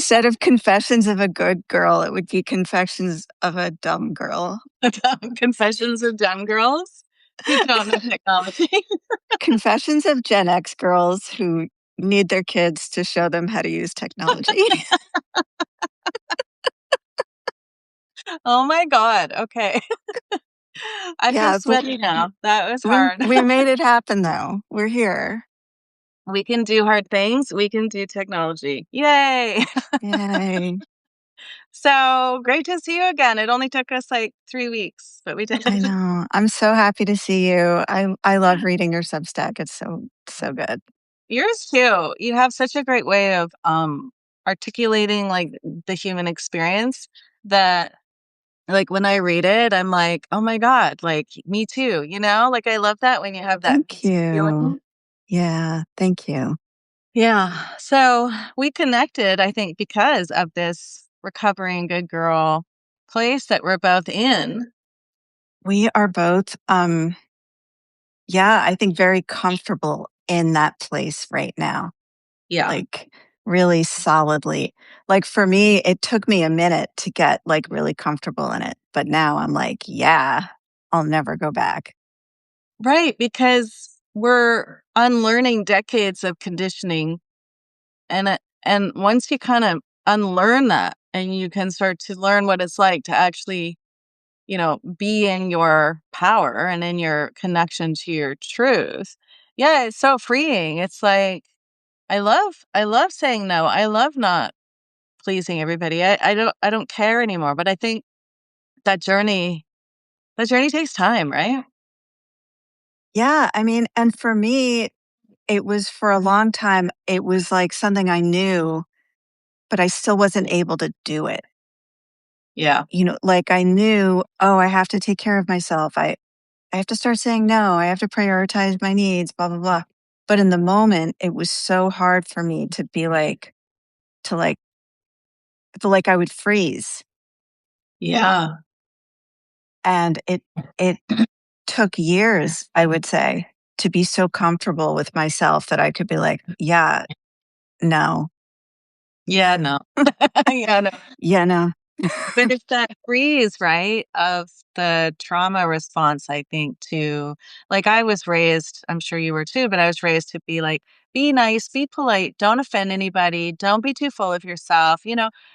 Instead of confessions of a good girl, it would be confessions of a dumb girl. Confessions of dumb girls who don't know technology. Confessions of Gen X girls who need their kids to show them how to use technology. Oh my God. Okay. I feel Yeah, but sweaty now. That was hard. we made it happen, though. We're here. We can do hard things. We can do technology. Yay. Yay. So great to see you again. It only took us like 3 weeks, but we did I it. know. I'm so happy to see you. I love reading your Substack. It's so good. Yours too. You have such a great way of articulating like the human experience that like when I read it, I'm like, oh my God, like me too, you know? Like I love that when you have that Thank you. feeling. Yeah, thank you. Yeah. So we connected, I think, because of this recovering good girl place that we're both in. We are both yeah, I think very comfortable in that place right now. Yeah. Like really solidly. Like for me, it took me a minute to get like really comfortable in it, but now I'm like, yeah, I'll never go back. Right. Because we're unlearning decades of conditioning. And once you kind of unlearn that and you can start to learn what it's like to actually, be in your power and in your connection to your truth. Yeah, it's so freeing. It's like I love saying no. I love not pleasing everybody. I don't care anymore. But I think that journey that journey takes time, right? Yeah, I mean, and for me, it was for a long time, it was like something I knew, but I still wasn't able to do it. Yeah. Like I knew, oh, I have to take care of myself. I have to start saying no. I have to prioritize my needs, blah, blah, blah. But in the moment, it was so hard for me to be like, to like, feel like I would freeze. Yeah. And it took years, I would say, to be so comfortable with myself that I could be like, yeah, no, Yeah, no. Yeah, no. yeah, no. But it's that freeze, right, of the trauma response, I think, to like I was raised, I'm sure you were too, but I was raised to be like, be nice, be polite, don't offend anybody, don't be too full of yourself.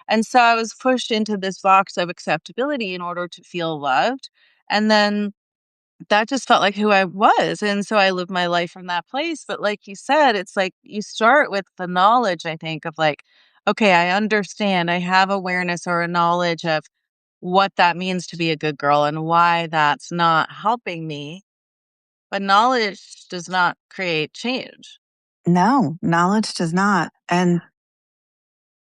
And so I was pushed into this box of acceptability in order to feel loved. And then that just felt like who I was. And so I lived my life from that place. But like you said, it's like you start with the knowledge, I think, of like, okay, I understand. I have awareness or a knowledge of what that means to be a good girl and why that's not helping me. But knowledge does not create change. No, knowledge does not. And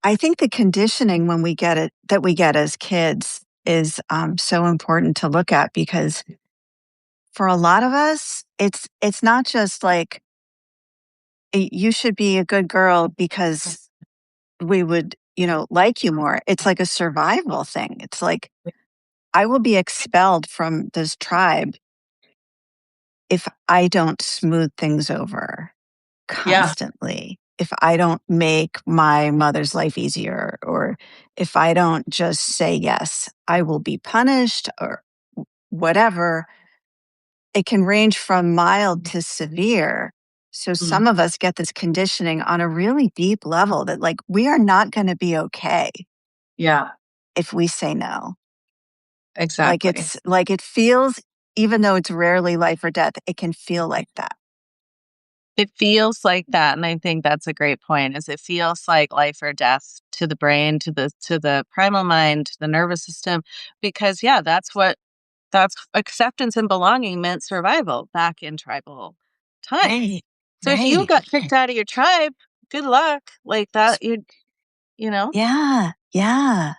I think the conditioning when we get it, that we get as kids is so important to look at because for a lot of us, it's not just like you should be a good girl because we would, like you more. It's like a survival thing. It's like I will be expelled from this tribe if I don't smooth things over Yeah. constantly. If I don't make my mother's life easier, or if I don't just say yes, I will be punished or whatever. It can range from mild to severe. So Mm. some of us get this conditioning on a really deep level that like we are not going to be okay Yeah, if we say no. Like exactly. it's like it feels, even though it's rarely life or death, it can feel like that. It feels like that, and I think that's a great point, is it feels like life or death to the brain, to the primal mind, to the nervous system, because, yeah, that's acceptance and belonging meant survival back in tribal time. Right. So if you Right. got kicked out of your tribe, good luck. Like that, you know? Yeah. Yeah.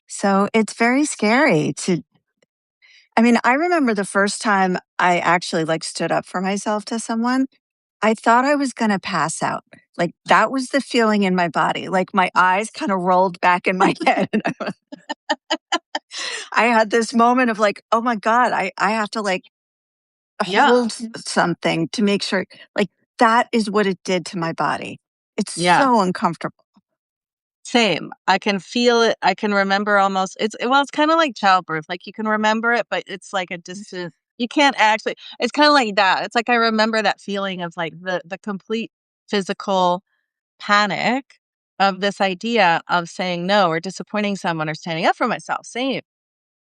So it's very scary to, I mean, I remember the first time I actually like stood up for myself to someone, I thought I was going to pass out. Like that was the feeling in my body. Like my eyes kind of rolled back in my head. And I had this moment of like, oh my God, I have to like Yeah. hold something to make sure. Like that is what it did to my body. It's Yeah. so uncomfortable. Same. I can feel it. I can remember almost well, it's kind of like childbirth. Like you can remember it, but it's like a distant you can't actually it's kind of like that. It's like I remember that feeling of like the complete physical panic of this idea of saying no or disappointing someone or standing up for myself. Same.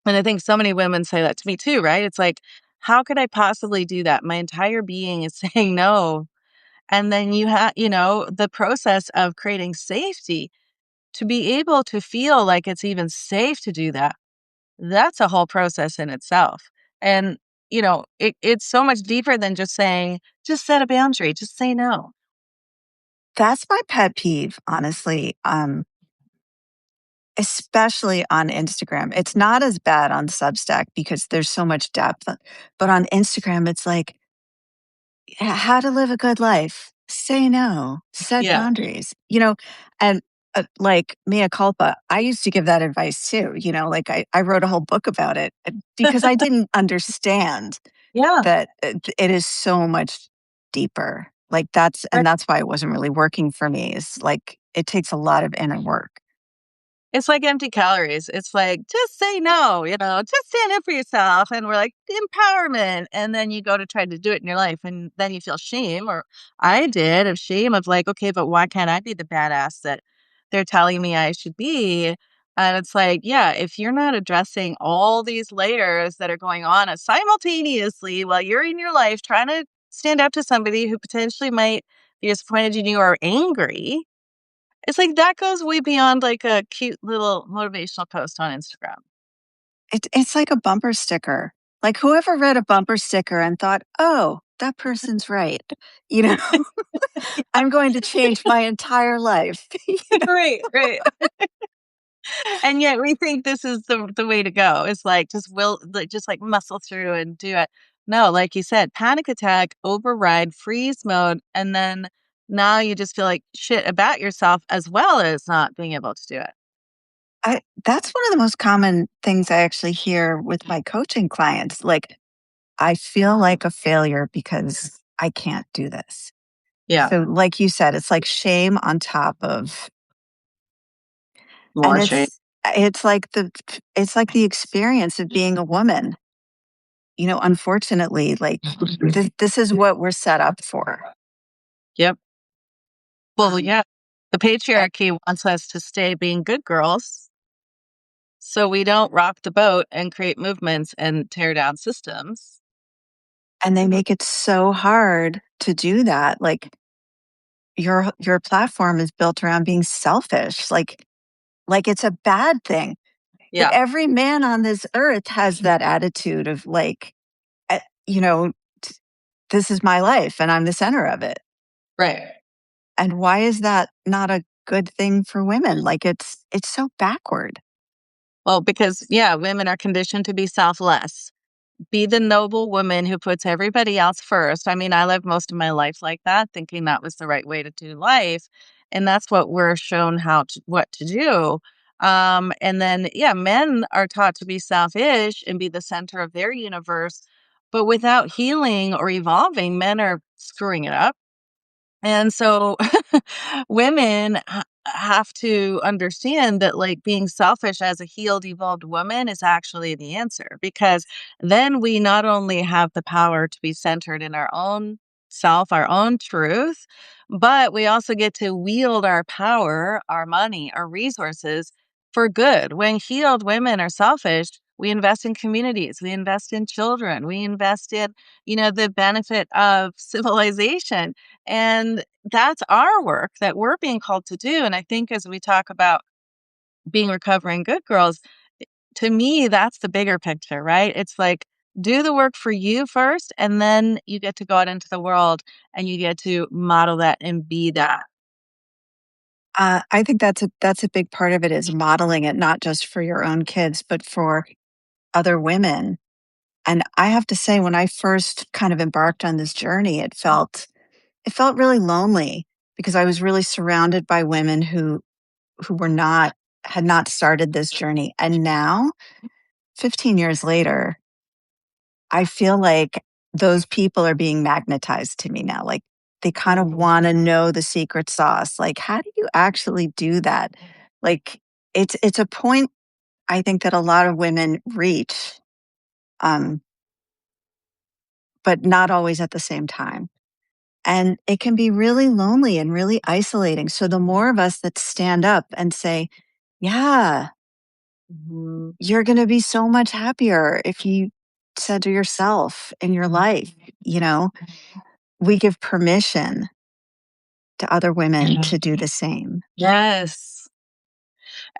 And I think so many women say that to me too, right? It's like, how could I possibly do that? My entire being is saying no. And then the process of creating safety to be able to feel like it's even safe to do that, that's a whole process in itself. And, it's so much deeper than just saying, just set a boundary, just say no. That's my pet peeve, honestly. Especially on Instagram. It's not as bad on Substack because there's so much depth, but on Instagram, it's like, how to live a good life. Say no, set Yeah. boundaries, and like mea culpa. I used to give that advice too, like I wrote a whole book about it because I didn't understand Yeah. that it is so much deeper. Like Right. that's why it wasn't really working for me. Is like it takes a lot of inner work. It's like empty calories. It's like, just say no, just stand up for yourself. And we're like, empowerment. And then you go to try to do it in your life. And then you feel shame, or I did, of shame of like, okay, but why can't I be the badass that they're telling me I should be? And it's like, yeah, if you're not addressing all these layers that are going on simultaneously while you're in your life trying to stand up to somebody who potentially might be disappointed in you or angry, it's like that goes way beyond like a cute little motivational post on Instagram. It's like a bumper sticker. Like whoever read a bumper sticker and thought, "Oh, that person's right." You know, I'm going to change my entire life. Right, right. And yet we think this is the way to go. It's like just like muscle through and do it. No, like you said, panic attack, override, freeze mode, and then now you just feel like shit about yourself as well as not being able to do it. That's one of the most common things I actually hear with my coaching clients. Like, I feel like a failure because I can't do this. Yeah. So, like you said, it's like shame on top of, and More shame. it's like the experience of being a woman. Unfortunately, like this is what we're set up for. Yep. Well, yeah. The patriarchy wants us to stay being good girls so we don't rock the boat and create movements and tear down systems. And they make it so hard to do that. Like your platform is built around being selfish. Like it's a bad thing. But Yeah. every man on this earth has that attitude of like, eh, you know, t- this is my life and I'm the center of it. Right. And why is that not a good thing for women? Like it's so backward. Well, because, yeah, women are conditioned to be selfless. Be the noble woman who puts everybody else first. I mean, I lived most of my life like that, thinking that was the right way to do life. And that's what we're shown what to do. And then, yeah, men are taught to be selfish and be the center of their universe. But without healing or evolving, men are screwing it up. And so women have to understand that like being selfish as a healed, evolved woman is actually the answer, because then we not only have the power to be centered in our own self, our own truth, but we also get to wield our power, our money, our resources for good. When healed women are selfish, we invest in communities, we invest in children, we invest in, the benefit of civilization, and that's our work that we're being called to do. And I think as we talk about being recovering good girls, to me, that's the bigger picture, right? It's like, do the work for you first, and then you get to go out into the world and you get to model that and be that. I think that's a big part of it is modeling it not just for your own kids, but for other women. And I have to say, when I first kind of embarked on this journey, it felt really lonely because I was really surrounded by women who were not had not started this journey. And now, 15 years later, I feel like those people are being magnetized to me now. Like they kind of want to know the secret sauce. Like, how do you actually do that? Like it's a point I think that a lot of women reach, um, but not always at the same time. And it can be really lonely and really isolating. So the more of us that stand up and say, yeah, Mhm. you're going to be so much happier if you center yourself in your life, you know, we give permission to other women to do the same. Yes.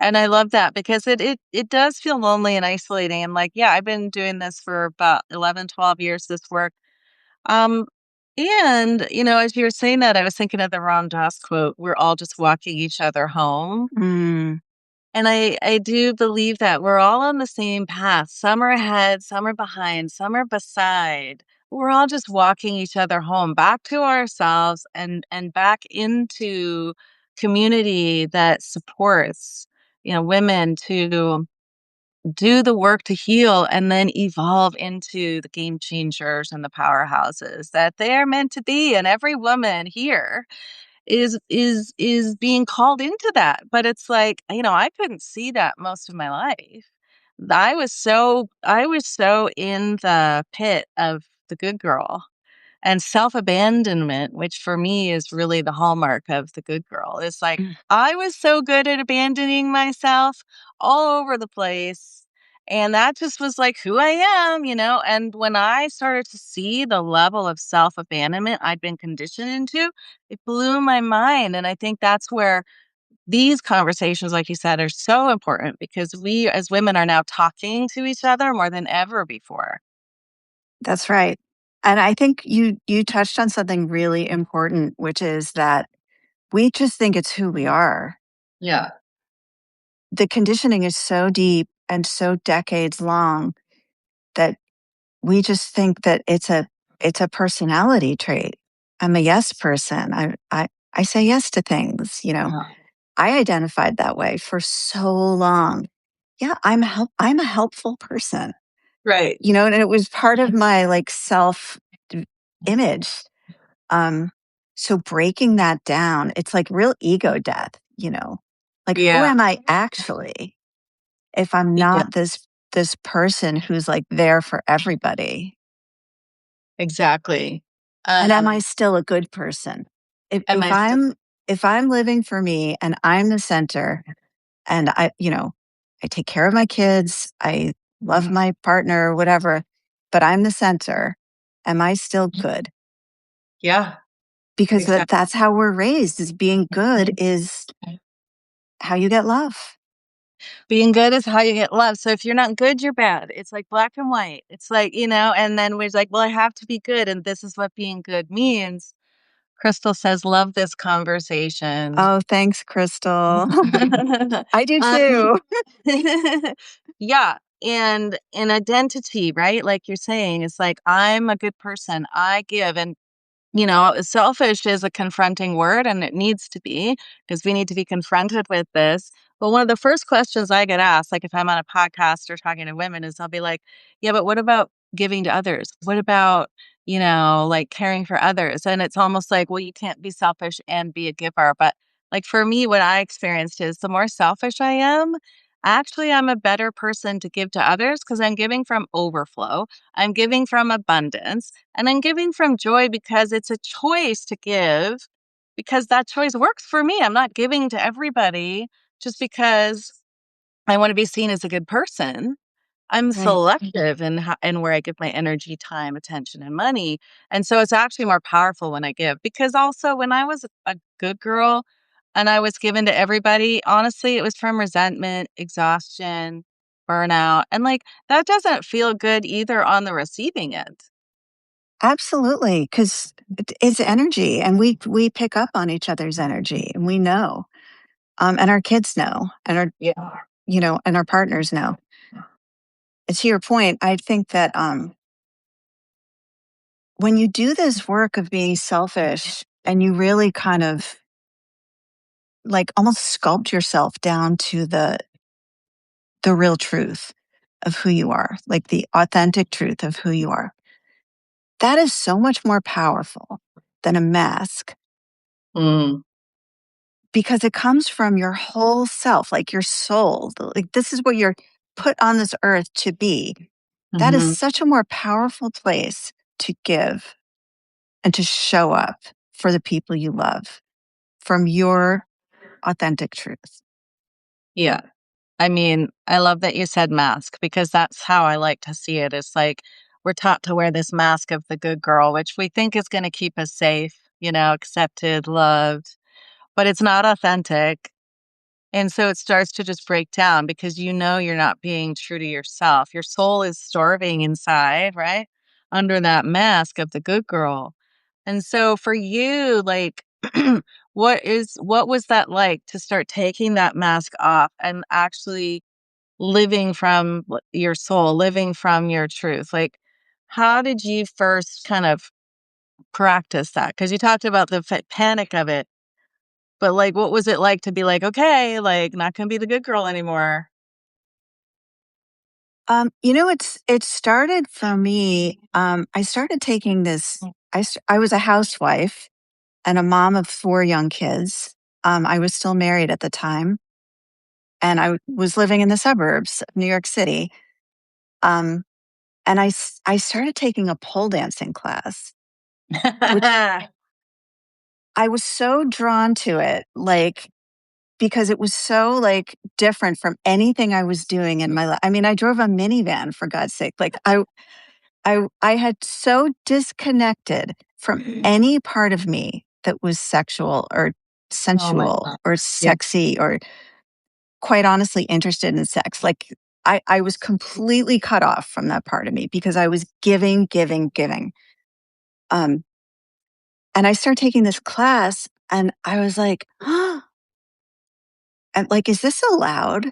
And I love that because it does feel lonely and isolating. And like, yeah, I've been doing this for about 11, 12 years, this work. Um, and, as you were saying that, I was thinking of the Ram Dass quote, we're all just walking each other home. Mm, And I do believe that we're all on the same path. Some are ahead, some are behind, some are beside. We're all just walking each other home back to ourselves and back into community that supports, women to do the work to heal and then evolve into the game changers and the powerhouses that they are meant to be. And every woman here is being called into that. But it's like, I couldn't see that most of my life. I was so in the pit of the good girl and self-abandonment, which for me is really the hallmark of the good girl. Is like mm, I was so good at abandoning myself all over the place. And that just was like who I am. And when I started to see the level of self abandonment I'd been conditioned into, it blew my mind. And I think that's where these conversations, like you said, are so important because we as women are now talking to each other more than ever before. that's right. And I think you touched on something really important, which is that we just think it's who we are. Yeah. The conditioning is so deep and so decades long that we just think that it's a personality trait. I'm a yes person. I say yes to things, you know. Uh-huh. I identified that way for so long. Yeah, I'm a helpful person. Right. You know, and it was part of my like self image. Um so breaking that down, it's like real ego death, you know. Like who Yeah. am I actually if I'm Yeah. not this person who's like there for everybody? Exactly. And am Um, I still a good person? If am if I still I'm if I'm living for me and I'm the center and I take care of my kids, I love my partner, whatever, but I'm the center, am I still good? Yeah, Because exactly. that's how we're raised is being good is how you get love. Being good is how you get love. So if you're not good, you're bad. It's like black and white. It's like, and then we're like, well, I have to be good. And this is what being good means. Crystal says, love this conversation. Oh, thanks, Crystal. I do um, too. yeah. And identity, right? Like you're saying, it's like, I'm a good person. I give. And selfish is a confronting word and it needs to be because we need to be confronted with this. But one of the first questions I get asked, like if I'm on a podcast or talking to women, is I'll be like, yeah, but what about giving to others? What about, like caring for others? And it's almost like, well, you can't be selfish and be a giver. But like for me, what I experienced is the more selfish I am, actually, I'm a better person to give to others because I'm giving from overflow. I'm giving from abundance. And I'm giving from joy because it's a choice to give, because that choice works for me. I'm not giving to everybody just because I want to be seen as a good person. I'm Right. selective in where I give my energy, time, attention, and money. And so it's actually more powerful when I give. Because also, when I was a good girl and I was given to everybody, honestly, it was from resentment, exhaustion, burnout. And like that doesn't feel good either on the receiving end. Absolutely, because it's energy, and we pick up on each other's energy, and we know, and our kids know, and Yeah. and our partners know. And to your point, I think that when you do this work of being selfish, and you really kind of like almost sculpt yourself down to the real truth of who you are, like the authentic truth of who you are, that is so much more powerful than a mask. Mm. because it comes from your whole self, like your soul. Like this is what you're put on this earth to be. That is Hmm. such a more powerful place to give and to show up for the people you love from your authentic truth. Yeah. I mean, I love that you said mask because that's how I like to see it. It's like we're taught to wear this mask of the good girl, which we think is going to keep us safe, accepted, loved, but it's not authentic. And so it starts to just break down because you're not being true to yourself. Your soul is starving inside, right? Under that mask of the good girl. And so for you, like, what was that like to start taking that mask off and actually living from your soul, living from your truth? Like, how did you first kind of practice that? Because you talked about the panic of it, but like, what was it like to be like, okay, like, not gonna be the good girl anymore? It started for me. I started taking this. I was a housewife and a mom of 4 young kids. I was still married at the time, and I was living in the suburbs of New York City. Um, and I started taking a pole dancing class, which I was so drawn to it, like because it was so like different from anything I was doing in my life. I mean, I drove a minivan for God's sake. Like I had so disconnected from any part of me that was sexual or Oh my sensual God. or Yeah. sexy or quite honestly interested in sex. Like I was completely cut off from that part of me because I was giving, giving, giving. Um, and I started taking this class and I was like, and like, is this allowed?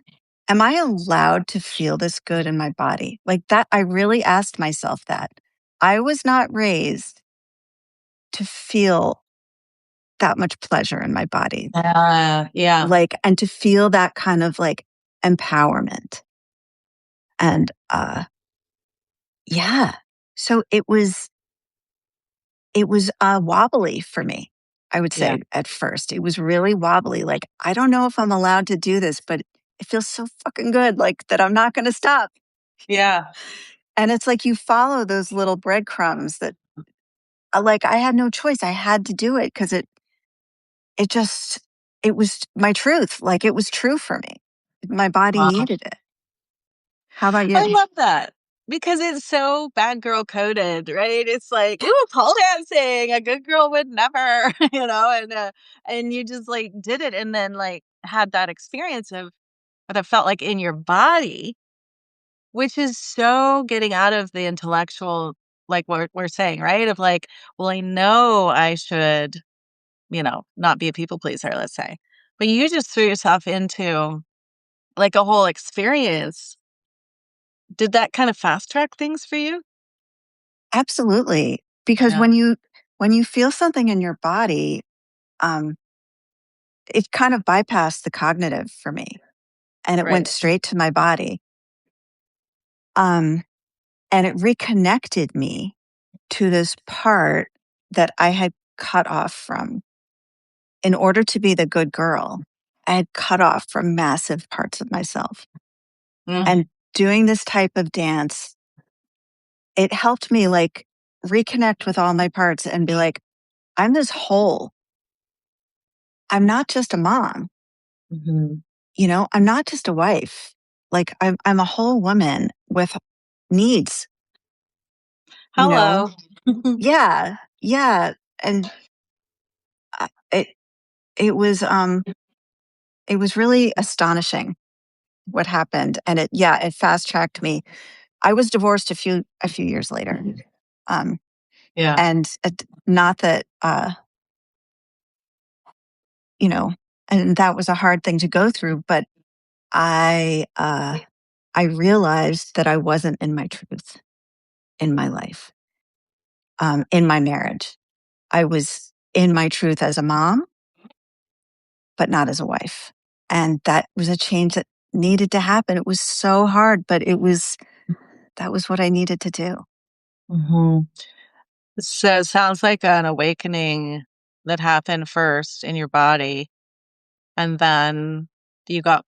Am I allowed to feel this good in my body? Like that, I really asked myself that. I was not raised to feel that much pleasure in my body, Yeah. like, and to feel that kind of like empowerment. And yeah, so it was wobbly for me. I would Yeah. say at first it was really wobbly. Like I don't know if I'm allowed to do this, but it feels so fucking good, like that I'm not going to stop. Yeah. And it's like you follow those little breadcrumbs that, like, I had no choice. I had to do it because it just, it was my truth. Like, it was true for me. My body Wow. needed it. How about I you? love that because it's so bad girl coded, right? It's like, ooh, pole dancing, a good girl would never, and you just like did it and then like had that experience of what it felt like in your body, which is so getting out of the intellectual, like what we're saying, right? Of like, well, I know I should, not be a people pleaser, let's say. But you just threw yourself into like a whole experience. Did that kind of fast track things for you? Absolutely. Because Yeah. when you feel something in your body, um, it kind of bypassed the cognitive for me and it went Right. straight to my body. Um, and it reconnected me to this part that I had cut off from in order to be the good girl. I had cut off from massive parts of myself. Mm, And doing this type of dance, it helped me like reconnect with all my parts and be like, I'm this whole. I'm not just a mom, mhm. I'm not just a wife. Like I'm a whole woman with needs, you know? Hello. Yeah. Yeah. And uh, it it was really astonishing what happened. And it fast tracked me. I was divorced a few years later. Um, Yeah. and not that, you know, and that was a hard thing to go through, but I, uh, I realized that I wasn't in my truth in my life, in my marriage. I was in my truth as a mom, but not as a wife. And that was a change that needed to happen. It was so hard, but that was what I needed to do. Mhm. So it sounds like an awakening that happened first in your body. and then you got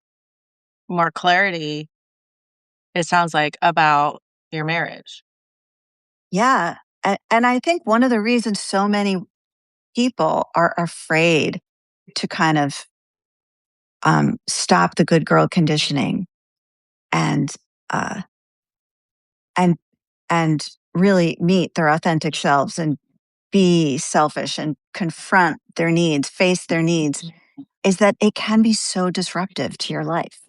more clarity, it sounds like, about your marriage. Yeah. And I think one of the reasons so many people are afraid to kind of stop the good girl conditioning and uh, and and really meet their authentic selves and be selfish and confront their needs, face their needs, is that it can be so disruptive to your life.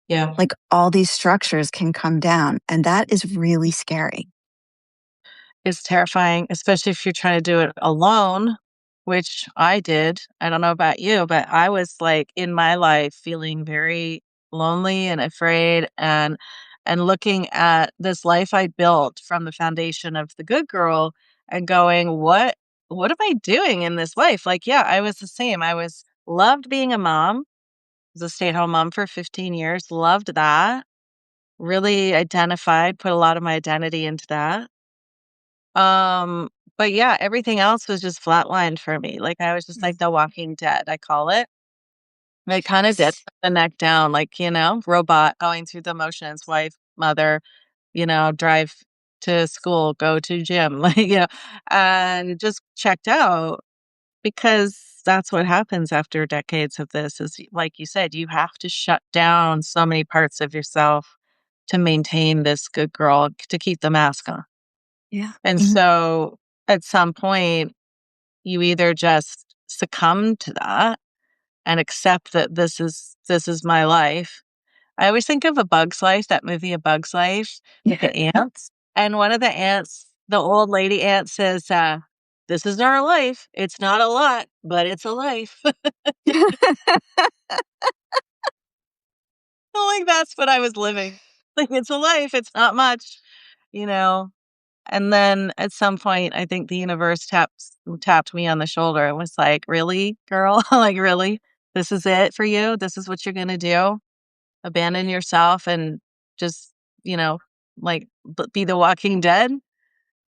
Yeah. Like all these structures can come down, and that is really scary. It's terrifying, especially if you're trying to do it alone, which I did. I don't know about you, but I was like in my life feeling very lonely and afraid, and looking at this life I built from the foundation of the good girl and going, what am I doing in this life? Like, yeah, I was the same. I was loved being a mom, was a stay-at-home mom for 15 years, loved that, really identified, put a lot of my identity into that. Um, but yeah, everything else was just flatlined for me. Like I was just like the walking dead, I call it. I kind of did the neck down, like, robot going through the motions, wife, mother, drive to school, go to gym, like, and just checked out because that's what happens after decades of this is like you said, you have to shut down so many parts of yourself to maintain this good girl, to keep the mask on. Yeah. And so at some point, you either just succumb to that and accept that this is my life. I always think of A Bug's Life, that movie A Bug's Life with the ants. And one of the ants, the old lady ant says, this is our life. It's not a lot, but it's a life. Like that's what I was living. Like it's a life, it's not much, you know. And then at some point, I think the universe tapped me on the shoulder and was like, "Really, girl? Like, really? This is it for you? This is what you're gonna do? Abandon yourself and just, you know, like be the Walking Dead?"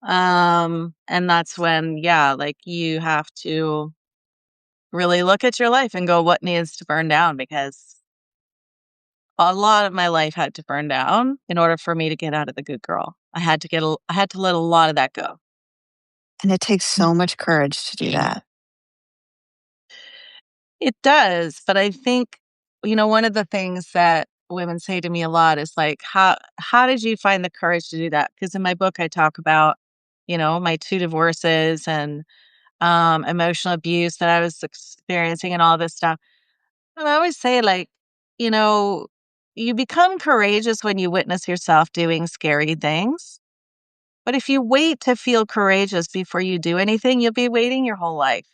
And that's when, yeah, like you have to really look at your life and go, "What needs to burn down?" Because a lot of my life had to burn down in order for me to get out of the good girl. I had to let a lot of that go. And it takes so much courage to do that. It does, but I think, one of the things that women say to me a lot is like, how did you find the courage to do that? Because in my book I talk about, my 2 divorces and emotional abuse that I was experiencing and all this stuff. And I always say like, you know, you become courageous when you witness yourself doing scary things. But if you wait to feel courageous before you do anything, you'll be waiting your whole life.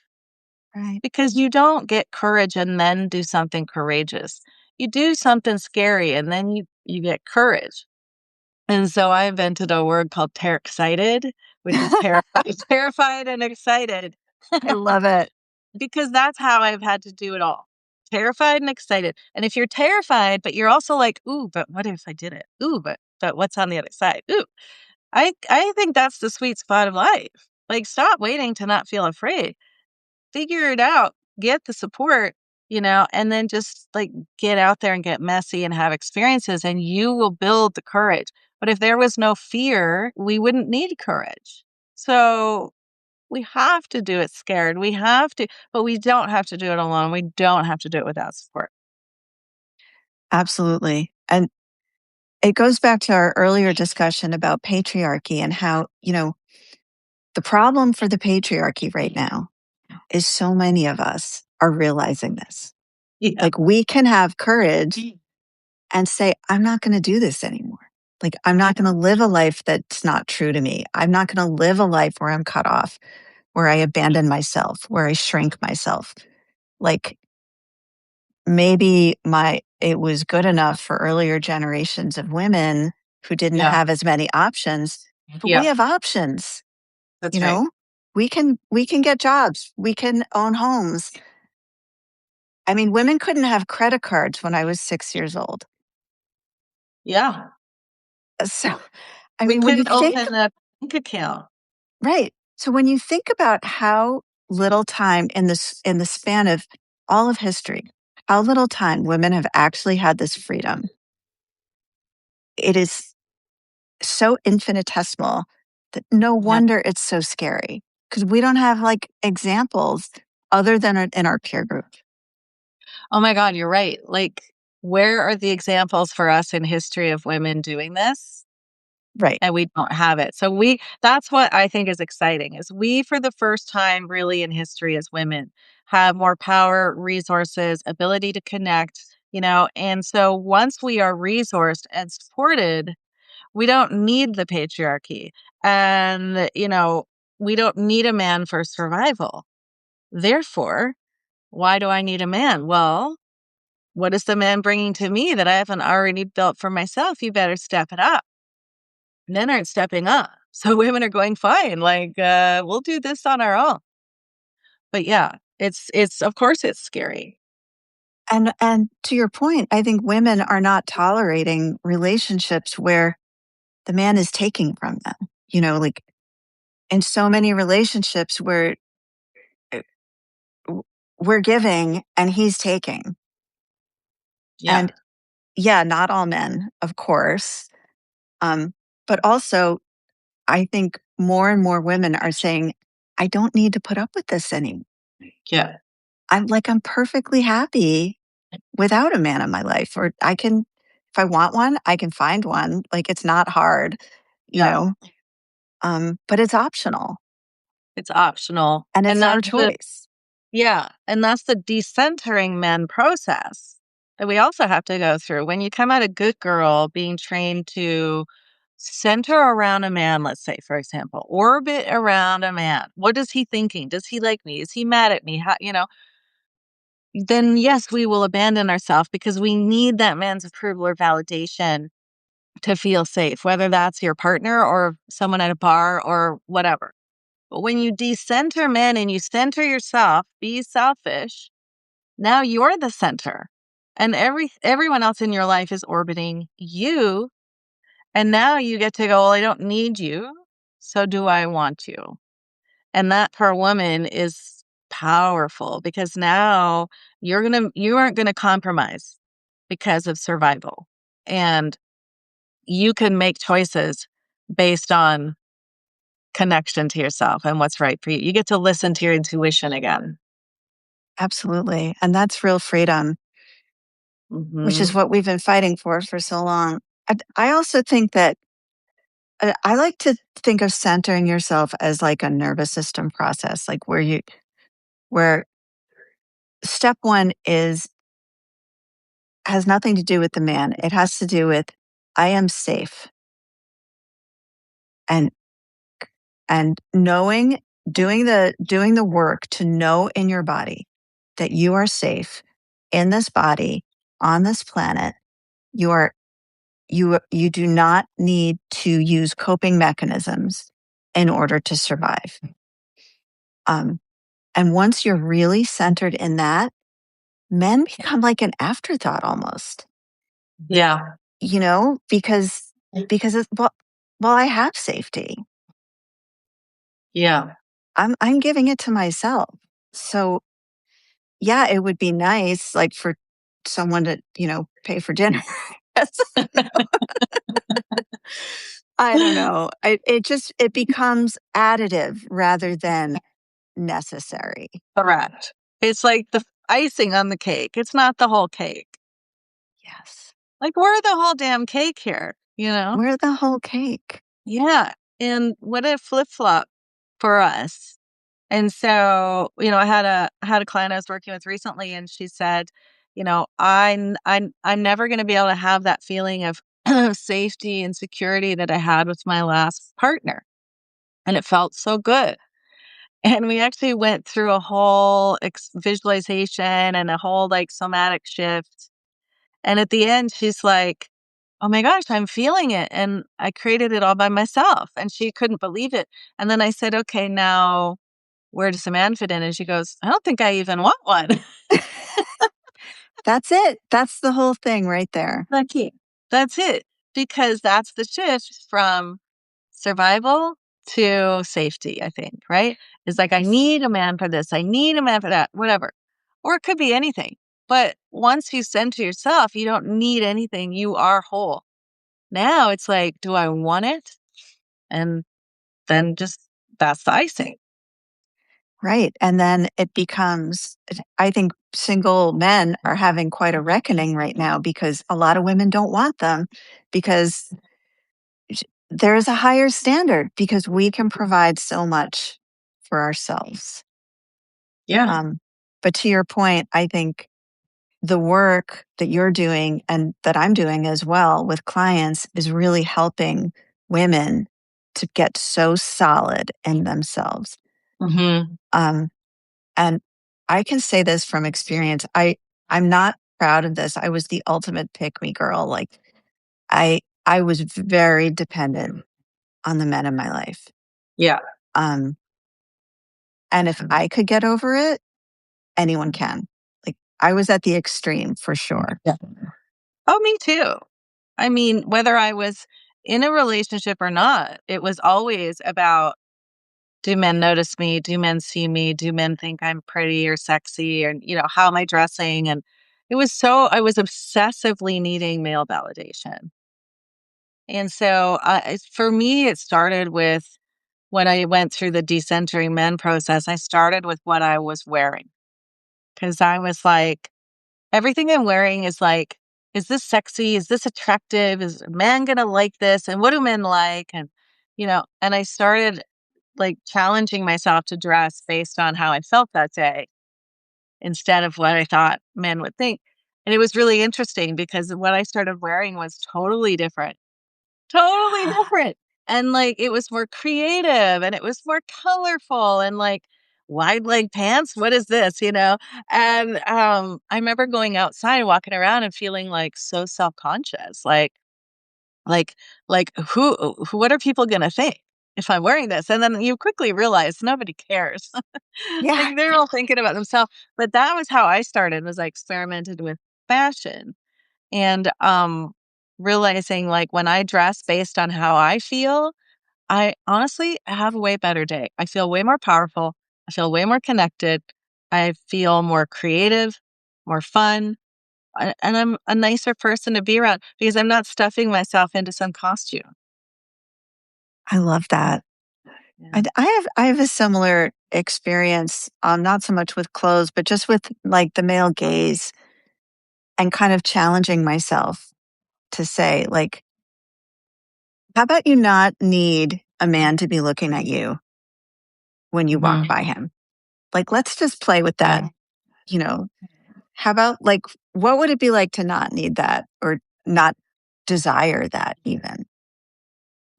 Right. Because you don't get courage and then do something courageous. You do something scary and then you get courage. And so I invented a word called excited, which is terrified, terrified and excited. I love it. Because that's how I've had to do it all. Terrified and excited. And if you're terrified, but you're also like, ooh, but what if I did it? Ooh, but what's on the other side? Ooh. I think that's the sweet spot of life. Like stop waiting to not feel afraid, figure it out, get the support, and then just like get out there and get messy and have experiences and you will build the courage. But if there was no fear, we wouldn't need courage. So we have to do it scared. We have to, but we don't have to do it alone. We don't have to do it without support. Absolutely. And it goes back to our earlier discussion about patriarchy and how, the problem for the patriarchy right now is so many of us are realizing this. Yeah. Like we can have courage and say, I'm not going to do this anymore. Like, I'm not going to live a life that's not true to me. I'm not going to live a life where I'm cut off, where I abandon myself, where I shrink myself. Like, maybe it was good enough for earlier generations of women who didn't Yeah. have as many options, but we Yeah. have options, you That's right. know? We can get jobs. We can own homes. I mean, women couldn't have credit cards when I was 6 years old. Yeah. So, I We mean, when you couldn't think open a bank account. right. So when you think about how little time in the span of all of history, how little time women have actually had this freedom. It is so infinitesimal that no Yeah. wonder it's so scary because we don't have like examples other than in our peer group. Oh my God, you're right. Like, where are the examples for us in history of women doing this? Right. And we don't have it. So that's what I think is exciting is we, for the first time really in history as women, have more power, resources, ability to connect, and so once we are resourced and supported, we don't need the patriarchy. And, we don't need a man for survival. Therefore, why do I need a man? Well, what is the man bringing to me that I haven't already built for myself? You better step it up. Men aren't stepping up. So women are going, fine, like, we'll do this on our own. But yeah, it's, of course, it's scary. And to your point, I think women are not tolerating relationships where the man is taking from them. Like in so many relationships where uh, w- we're giving and he's taking. Yeah. And yeah, not all men, of course. Um, but also, I think more and more women are saying, I don't need to put up with this anymore. Yeah. I'm perfectly happy without a man in my life, or if I want one, I can find one. Like it's not hard, you Yeah. know, but it's optional It's optional. and it's And our that's the choice. Yeah, and that's the decentering men process that we also have to go through. When you come out a good girl being trained to center around a man, let's say, for example, orbit around a man. What is he thinking? Does he like me? Is he mad at me? Then yes, we will abandon ourselves because we need that man's approval or validation to feel safe, whether that's your partner or someone at a bar or whatever. But when you decenter men and you center yourself, be selfish, now you're the center. And everyone else in your life is orbiting you. And now you get to go, well, I don't need you. So do I want you? And that for a woman is powerful because now you aren't gonna compromise because of survival. And you can make choices based on connection to yourself and what's right for you. You get to listen to your intuition again. Absolutely. And that's real freedom, which is Hmm. what we've been fighting for so long. I also think that I like to think of centering yourself as like a nervous system process, like where step one has nothing to do with the man. It has to do with I am safe and knowing doing the work to know in your body that you are safe in this body on this planet. You do not need to use coping mechanisms in order to survive. Um, and once you're really centered in that, men become like an afterthought almost, Yeah. because it's, well, I have safety. Yeah. I'm giving it to myself. So yeah, it would be nice like for someone to, pay for dinner. I don't know. It becomes additive rather than necessary. Correct. It's like the icing on the cake. It's not the whole cake. Yes. Like, we're the whole damn cake here, you know? We're the whole cake. Yeah. And what a flip flop for us. And so, I had a client I was working with recently, and she said, I'm never going to be able to have that feeling of safety and security that I had with my last partner. And it felt so good. And we actually went through a whole visualization and a whole like somatic shift. And at the end, she's like, oh my gosh, I'm feeling it. And I created it all by myself. And she couldn't believe it. And then I said, okay, now where does a man fit in? And she goes, I don't think I even want one. That's it. That's the whole thing right there. Lucky. That's it. Because that's the shift from survival to safety, I think, right? It's like, I Yes. need a man for this. I need a man for that, whatever. or it could be anything. But once you center yourself, you don't need anything. You are whole. Now it's like, do I want it? And then just that's the icing. Right. And then it becomes, I think single men are having quite a reckoning right now because a lot of women don't want them because there's a higher standard because we can provide so much for ourselves. Yeah. But to your point, I think the work that you're doing and that I'm doing as well with clients is really helping women to get so solid in themselves. Hmm. Um, and I can say this from experience. I'm not proud of this. I was the ultimate pick me girl. Like I was very dependent on the men in my life. Yeah. Um, and if I could get over it, anyone can. Like I was at the extreme for sure. Yeah. Oh, me too. I mean, whether I was in a relationship or not, it was always about, do men notice me? Do men see me? Do men think I'm pretty or sexy? And, how am I dressing? And I was obsessively needing male validation. And so for me, it started with when I went through the decentering men process, I started with what I was wearing because I was like, everything I'm wearing is like, is this sexy? Is this attractive? Is a man going to like this? And what do men like? And, and I started like challenging myself to dress based on how I felt that day instead of what I thought men would think. And it was really interesting because what I started wearing was totally different. And like it was more creative and it was more colorful and like wide leg pants. What is this? And I remember going outside, walking around and feeling like so self-conscious, like what are people gonna think if I'm wearing this? And then you quickly realize nobody cares. Yeah. Like they're all thinking about themselves. But that was how I started, was I experimented with fashion and realizing like when I dress based on how I feel, I honestly have a way better day. I feel way more powerful. I feel way more connected. I feel more creative, more fun, and I'm a nicer person to be around because I'm not stuffing myself into some costume. I love that. Yeah. I have a similar experience, not so much with clothes, but just with like the male gaze and kind of challenging myself to say, like, how about you not need a man to be looking at you when you walk Hmm. by him? Like, let's just play with that. Yeah. You know, how about like, what would it be like to not need that or not desire that even?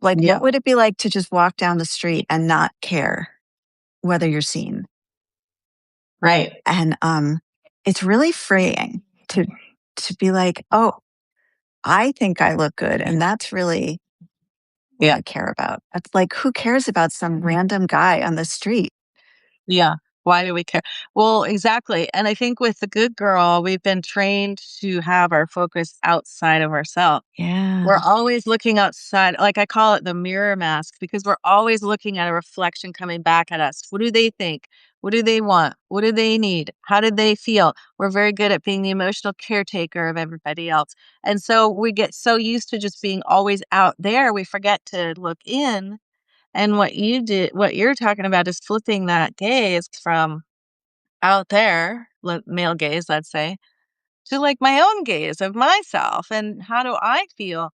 Like, what Yeah. would it be like to just walk down the street and not care whether you're seen? Right. And it's really freeing to be like, oh, I think I look good, and that's really what Yeah. I care about. It's like, who cares about some random guy on the street? Yeah. Why do we care? Well, exactly. And I think with the good girl, we've been trained to have our focus outside of ourselves. Yeah. We're always looking outside. Like I call it the mirror mask because we're always looking at a reflection coming back at us. What do they think? What do they want? What do they need? How did they feel? We're very good at being the emotional caretaker of everybody else. And so we get so used to just being always out there, we forget to look in. And what you're talking about is flipping that gaze from out there, male gaze, let's say, to like my own gaze of myself and how do I feel?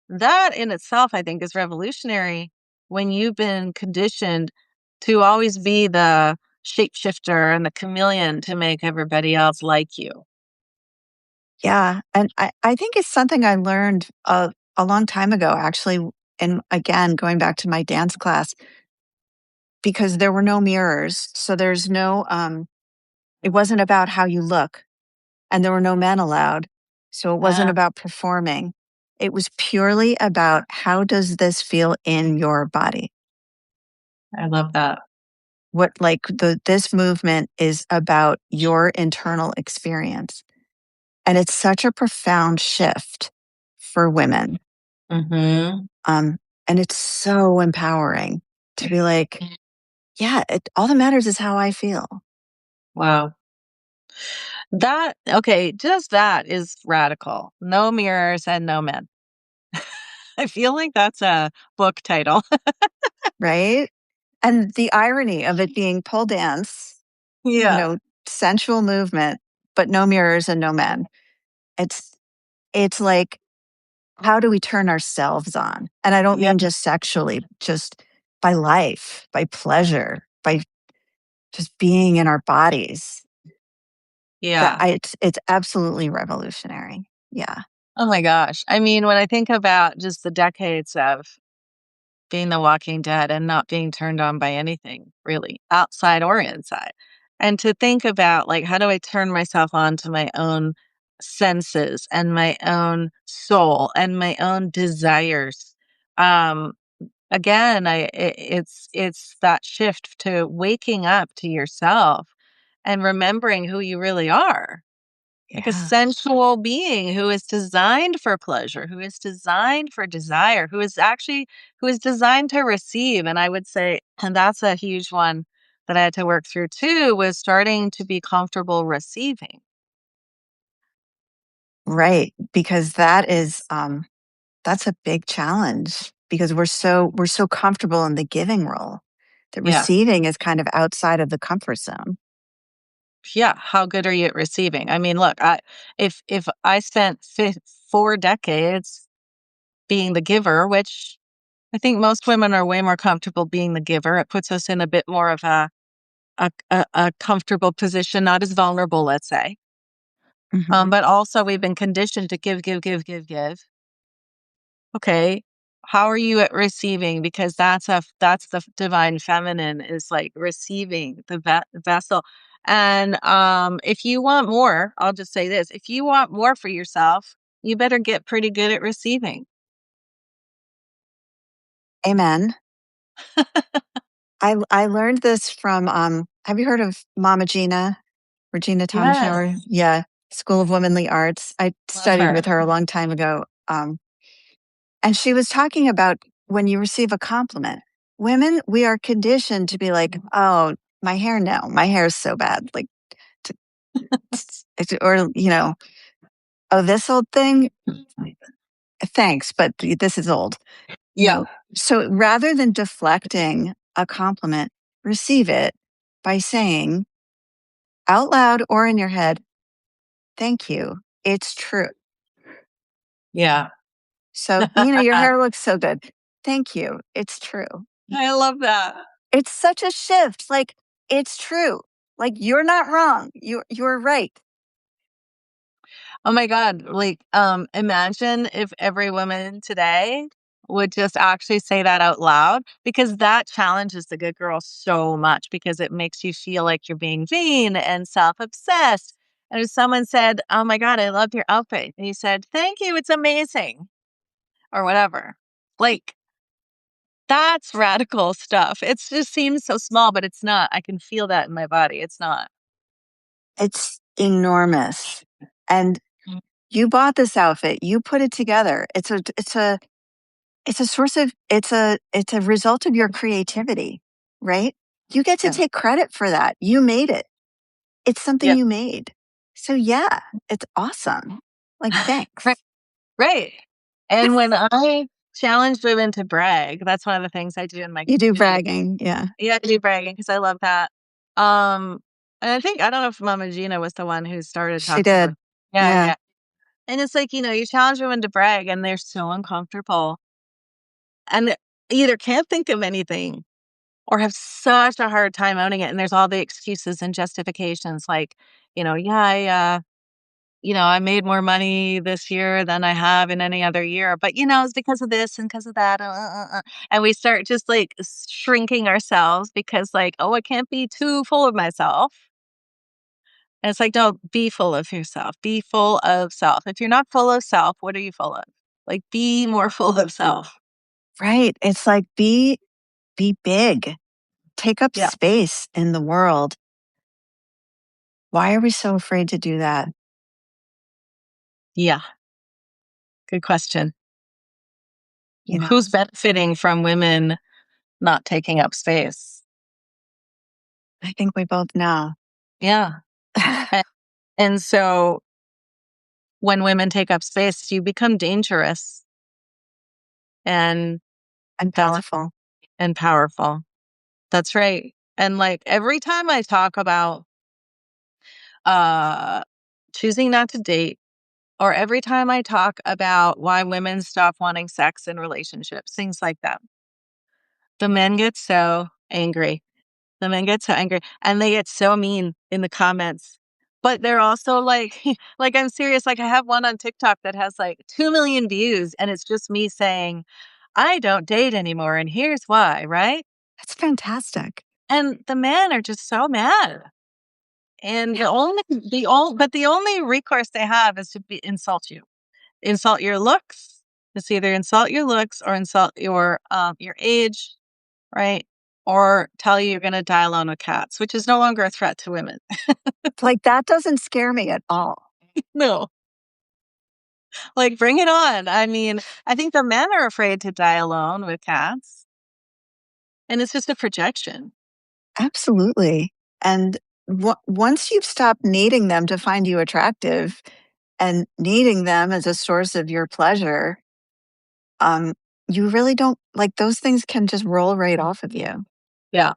That in itself, I think, is revolutionary when you've been conditioned to always be the shapeshifter and the chameleon to make everybody else like you. Yeah. And I think it's something I learned a long time ago, actually. And again, going back to my dance class, because there were no mirrors. So there's no, it wasn't about how you look, and there were no men allowed. So it wasn't Ah, about performing. It was purely about how does this feel in your body? I love that. What like this movement is about your internal experience. And it's such a profound shift for women. Hmm. Um, and it's so empowering to be like, yeah, all that matters is how I feel. Wow. Okay, just that is radical. No mirrors and no men. I feel like that's a book title. right? And the irony of it being pole dance, you Yeah. know, sensual movement, but no mirrors and no men. It's it's like, how do we turn ourselves on? And I don't Yeah. mean just sexually, just by life, by pleasure, by just being in our bodies. Yeah. It's absolutely revolutionary. Yeah. Oh my gosh. I mean, when I think about just the decades of being the Walking Dead and not being turned on by anything really, outside or inside. And to think about like, how do I turn myself on to my own senses and my own soul and my own desires? Um, Again, it's that shift to waking up to yourself and remembering who you really are, like a Yeah. sensual being who is designed for pleasure, who is designed for desire, who is designed to receive. And I would say, and that's a huge one that I had to work through too, was starting to be comfortable receiving. Right. Because that's a big challenge because we're so comfortable in the giving role that Yeah. receiving is kind of outside of the comfort zone. Yeah. How good are you at receiving? I mean, look, if I spent 4 decades being the giver, which I think most women are way more comfortable being the giver. It puts us in a bit more of a comfortable position, not as vulnerable, let's say. Mhm. But also we've been conditioned to give, give, give, give, give. Okay. How are you at receiving? Because that's the divine feminine is like receiving the vessel. And if you want more, I'll just say this: if you want more for yourself, you better get pretty good at receiving. Amen. I learned this from have you heard of Mama Gina, Regina Yes, Tomshauer? Yeah, School of Womanly Arts. I love studied her. with her a long time ago. And she was talking about when you receive a compliment. Women, we are conditioned to be like, "Oh, my hair no. My hair is so bad." Like to, or "Oh, this old thing, thanks, but this is old." You Yeah. know, so rather than deflecting a compliment, receive it by saying out loud or in your head, "Thank you. It's true." Yeah. So, your hair looks so good. Thank you. It's true. I love that. It's such a shift. Like, it's true. Like, you're not wrong. You're right. Oh my God. Like, imagine if every woman today would just actually say that out loud because that challenges the good girl so much because it makes you feel like you're being vain and self obsessed. And if someone said, "Oh my God, I love your outfit," and you said, "Thank you, it's amazing," or whatever, like that's radical stuff. It just seems so small, but it's not. I can feel that in my body. It's not. It's enormous. And you bought this outfit. You put it together. It's a source of it's a result of your creativity, right? You get to Yeah. take credit for that. You made it. It's something Yeah. you made. So yeah, it's awesome. Like, Right. thanks. Right. And when I challenge women to brag, that's one of the things I do in my You do community. bragging. Yeah. Yeah, I do bragging because I love that. Um, and I don't know if Mama Gina was the one who started She talking about. did. Yeah, Yeah. yeah. And it's like, you challenge women to brag and they're so uncomfortable and they either can't think of anything or have such a hard time owning it. And there's all the excuses and justifications like, yeah, I made more money this year than I have in any other year, but it's because of this and because of that. And we start just like shrinking ourselves because, like, oh, I can't be too full of myself. And it's like, no, be full of yourself, be full of self. If you're not full of self, what are you full of? Like, be more full of self. Right. It's like be big. Take up Yeah. space in the world. Why are we so afraid to do that? Yeah. Good question. You know, Who's benefiting from women not taking up space? I think we both know. Yeah. And so when women take up space, you become dangerous and And that's powerful. and powerful. That's right. And like every time I talk about uh choosing not to date, or every time I talk about why women stop wanting sex in relationships, things like that, the men get so angry. The men get so angry and they get so mean in the comments. But they're also like, like I'm serious. Like I have one on TikTok that has like 2 million views and it's just me saying, I don't date anymore and here's why, right? That's fantastic. And the men are just so mad. And the only recourse they have is to insult you. Insult your looks. It's either insult your looks or insult your age, right? Or tell you you're gonna die alone with cats, which is no longer a threat to women. Like, that doesn't scare me at all. No, like bring it on. I mean, I think the men are afraid to die alone with cats, and it's just a projection. Absolutely. And once you've stopped needing them to find you attractive and needing them as a source of your pleasure, um, you really don't like those things can just roll right off of you. Yeah,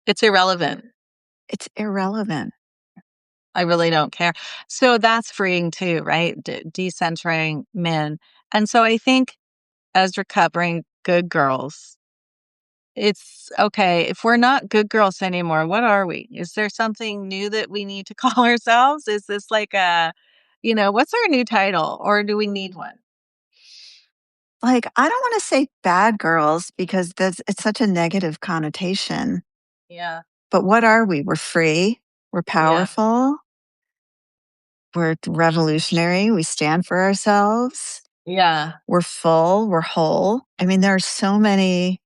it's irrelevant. It's irrelevant. I really don't care. So that's freeing too, right? Decentering men. And so I think as recovering good girls, it's okay. If we're not good girls anymore, what are we? Is there something new that we need to call ourselves? Is this like what's our new title or do we need one? Like, I don't want to say bad girls because it's such a negative connotation. Yeah. But what are we? We're free. We're Yeah. powerful. We're revolutionary. We stand for ourselves. Yeah. We're full. We're whole. I mean, there are so many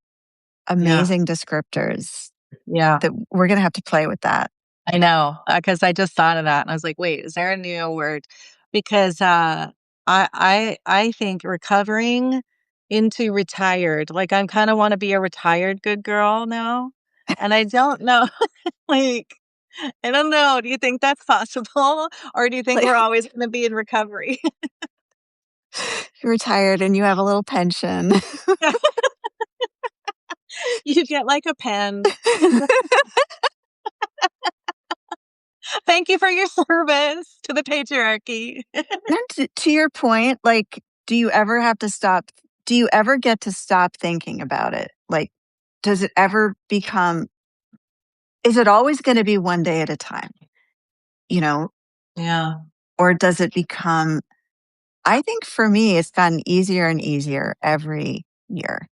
Yeah. amazing descriptors Yeah. that we're going to have to play with that. I know, because I just thought of that and I was like, wait, is there a new word? Because I think recovering into retired, like I'm kind of want to be a retired good girl now. And I don't know, like, I don't know. Do you think that's possible? Or do you think Like, we're always going to be in recovery? you're retired and you have a little pension. You get like a pen. Thank you for your service to the patriarchy. And to your point, like, do you ever have to stop? Do you ever get to stop thinking about it? Like, does it ever become, is it always going to be one day at a time, you know, Yeah, or does it become, I think for me, it's gotten easier and easier every year.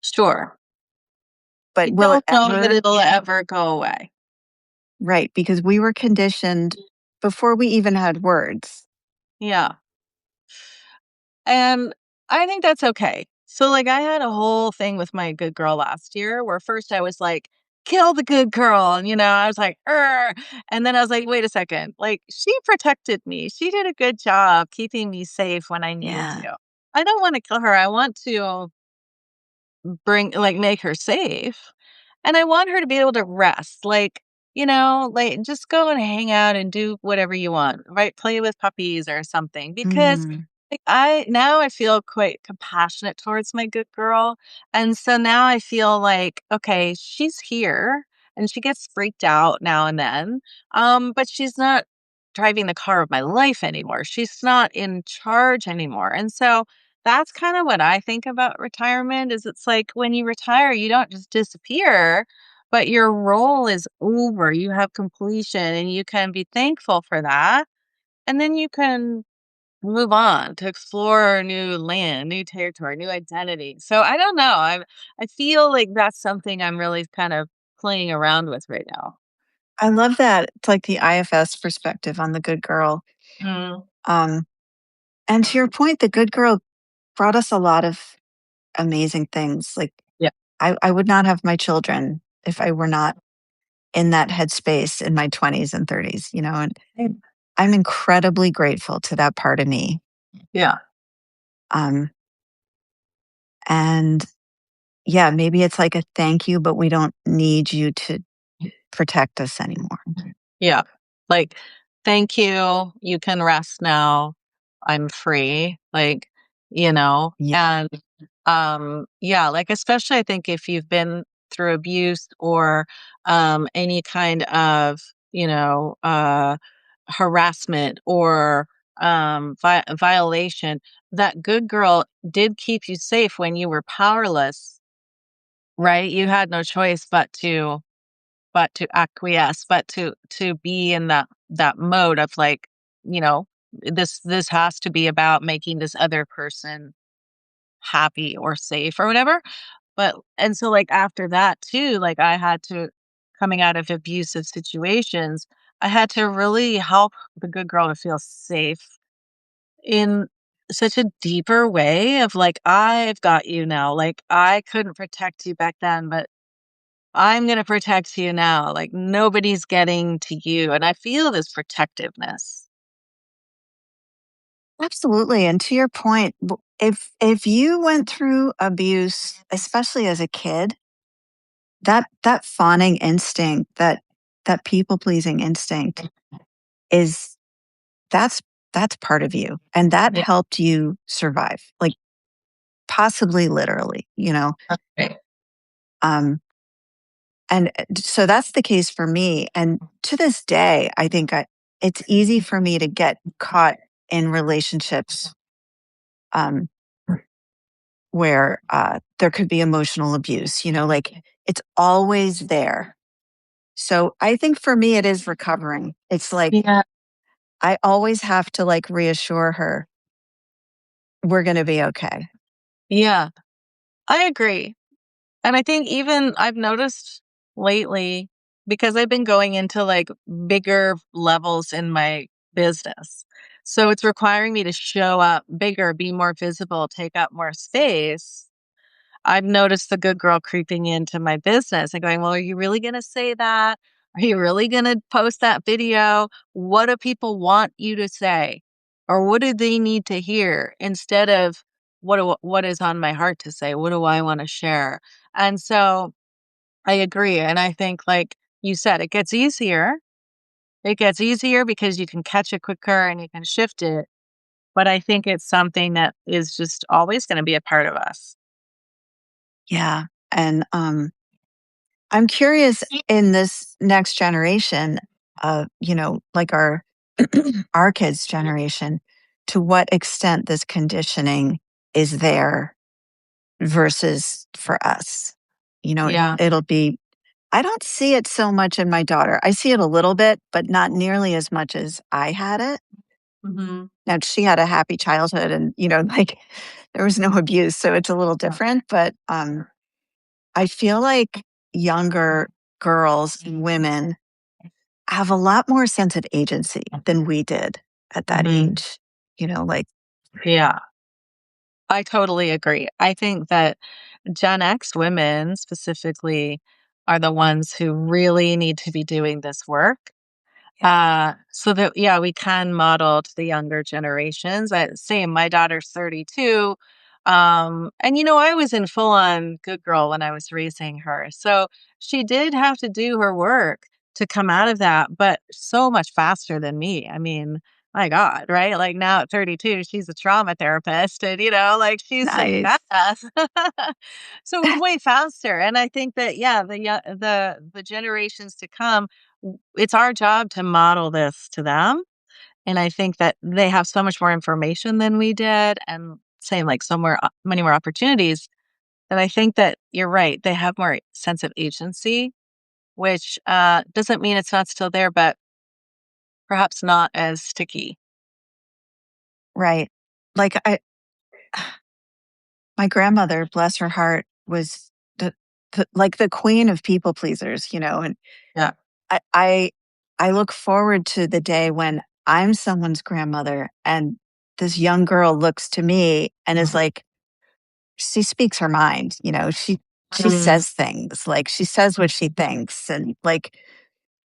sure. But I will it don't know that ever? it'll ever go away. Right. Because we were conditioned before we even had words. Yeah. And I think that's okay. So, like, I had a whole thing with my good girl last year where first I was like, kill the good girl. And, I was like, and then I was like, wait a second. Like, she protected me. She did a good job keeping me safe when I needed Yeah. to. I don't want to kill her. I want to make her safe. And I want her to be able to rest. Like, just go and hang out and do whatever you want, right? Play with puppies or something. Because Mm. like I feel quite compassionate towards my good girl. And so now I feel like, okay, she's here and she gets freaked out now and then. But she's not driving the car of my life anymore. She's not in charge anymore. And so that's kind of what I think about retirement is it's like when you retire, you don't just disappear, but your role is over. You have completion and you can be thankful for that. And then you can move on to explore new land, new territory, new identity. So I don't know. I feel like that's something I'm really kind of playing around with right now. I love that. It's like the IFS perspective on the good girl. Mm, Um, and to your point, the good girl brought us a lot of amazing things. Like, yeah. I would not have my children if I were not in that headspace in my 20s and 30s, and Mm. I'm incredibly grateful to that part of me. Yeah. Um, and yeah, maybe it's like a thank you, but we don't need you to protect us anymore. Yeah. Like thank you. You can rest now. I'm free. Like, you know, Yeah, and yeah, like especially I think if you've been through abuse or any kind of, you know, harassment or violation, that good girl did keep you safe when you were powerless, right? You had no choice but to acquiesce, but to be in that mode of like, you know, this has to be about making this other person happy or safe or whatever. But and so like after that too, like I had to coming out of abusive situations, I had to really help the good girl to feel safe in such a deeper way of like, I've got you now. Like I couldn't protect you back then, but I'm going to protect you now. Like nobody's getting to you. And I feel this protectiveness. absolutely. And to your point, if you went through abuse, especially as a kid, that fawning instinct, that people pleasing instinct is that's that's part of you, and that Yeah. helped you survive, like possibly literally, you know. Right. Um, and so that's the case for me. And to this day, I think it's easy for me to get caught in relationships um, where there could be emotional abuse. You know, like it's always there. So I think for me, it is recovering. It's like Yeah. I always have to like reassure her we're going to be okay. Yeah. I agree. And I think even I've noticed lately because I've been going into like bigger levels in my business. So it's requiring me to show up bigger, be more visible, take up more space. I've noticed the good girl creeping into my business and going, well, are you really going to say that? Are you really going to post that video? What do people want you to say? Or what do they need to hear instead of what is on my heart to say? What do I want to share? And so I agree. And I think, like you said, it gets easier. It gets easier because you can catch it quicker and you can shift it. But I think it's something that is just always going to be a part of us. Yeah. And I'm curious in this next generation, you know, like our our kids' generation, to what extent this conditioning is there versus for us. You know, Yeah. it'll be I don't see it so much in my daughter. I see it a little bit, but not nearly as much as I had it. Hmm. Now she had a happy childhood and, you know, like there was no abuse, so it's a little different, but I feel like younger girls and women have a lot more sense of agency than we did at that Hmm. age. You know, like, Yeah. I totally agree. I think that Gen X women specifically are the ones who really need to be doing this work. yeah, So that, yeah, we can model to the younger generations. Same, my daughter's 32. And you know, I was in full on good girl when I was raising her. So she did have to do her work to come out of that, but so much faster than me. I mean, my God, right? Like now at 32, she's a trauma therapist and, you know, like she's a nice. badass. So it was way faster. And I think that, yeah, the generations to come, it's our job to model this to them. And I think that they have so much more information than we did and same like many more opportunities that I think that you're right. They have more sense of agency, which doesn't mean it's not still there, but perhaps not as sticky. Right. Like my grandmother, bless her heart, was like the queen of people pleasers, you know, and Yeah. I, I I look forward to the day when I'm someone's grandmother and this young girl looks to me and is like, she speaks her mind, you know, she Mm, says things, like she says what she thinks, and like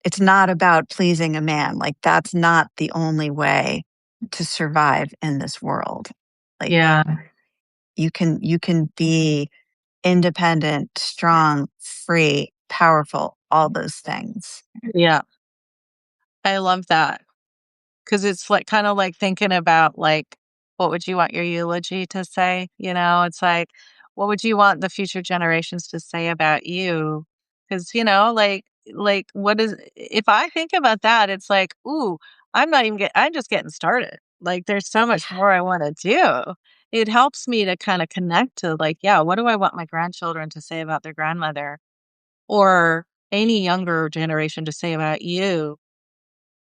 it's not about pleasing a man. Like that's not the only way to survive in this world. Like yeah. you can be independent, strong, free, powerful, all those things. Yeah. I love that. 'Cause it's like kind of like thinking about like, what would you want your eulogy to say? You know, it's like, what would you want the future generations to say about you? Because, you know, like what is if I think about that, it's like, ooh, I'm just getting started. Like there's so much Yeah, more I want to do. It helps me to kind of connect to like, yeah, what do I want my grandchildren to say about their grandmother or any younger generation to say about you?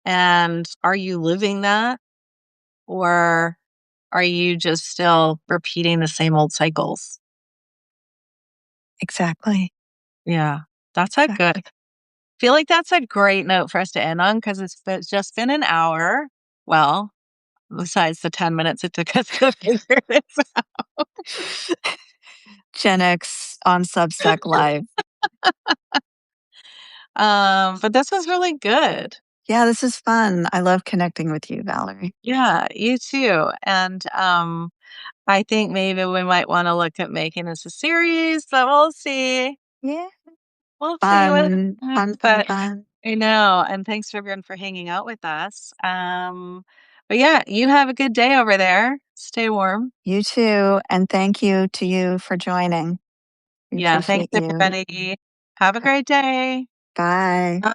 And are you living that? Or are you just still repeating the same old cycles? exactly. Yeah, that's a good Exactly. feel like that's a great note for us to end on because it's just been an hour. Well, besides the 10 minutes it took us to figure this out. Gen X on Substack Live. But this was really good. Yeah, this is fun. I love connecting with you, Valerie. Yeah, you too. And I think maybe we might want to look at making this a series, but we'll see. Yeah. We'll see what Fun, happens. fun, fun, But fun. I know, and thanks for everyone for hanging out with us. But yeah, you have a good day over there. Stay warm. You too. And thank you to you for joining. We Yeah, thanks appreciate you. everybody. Have a great day. Bye.